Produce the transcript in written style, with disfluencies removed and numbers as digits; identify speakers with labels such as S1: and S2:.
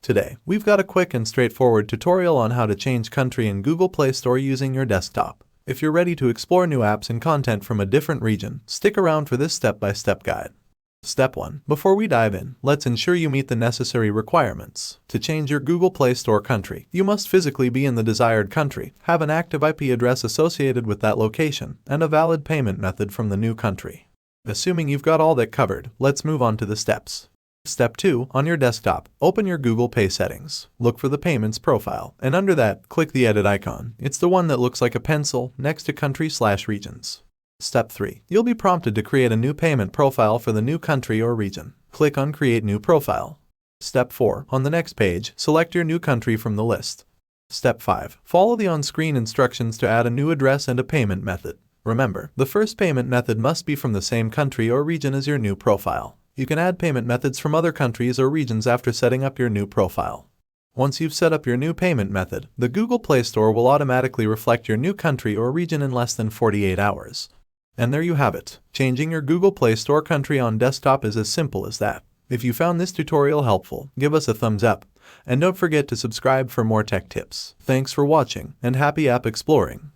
S1: Today, we've got a quick and straightforward tutorial on how to change country in Google Play Store using your desktop. If you're ready to explore new apps and content from a different region, stick around for this step-by-step guide. Step 1. Before we dive in, let's ensure you meet the necessary requirements. To change your Google Play Store country, you must physically be in the desired country, have an active IP address associated with that location, and a valid payment method from the new country. Assuming you've got all that covered, let's move on to the steps. Step 2. On your desktop, open your Google Pay settings. Look for the Payments profile, and under that, click the Edit icon. It's the one that looks like a pencil next to Country/Regions. Step 3. You'll be prompted to create a new payment profile for the new country or region. Click on Create New Profile. Step 4. On the next page, select your new country from the list. Step 5. Follow the on-screen instructions to add a new address and a payment method. Remember, the first payment method must be from the same country or region as your new profile. You can add payment methods from other countries or regions after setting up your new profile. Once you've set up your new payment method, the Google Play Store will automatically reflect your new country or region in less than 48 hours. And there you have it. Changing your Google Play Store country on desktop is as simple as that. If you found this tutorial helpful, give us a thumbs up. And don't forget to subscribe for more tech tips. Thanks for watching, and happy app exploring.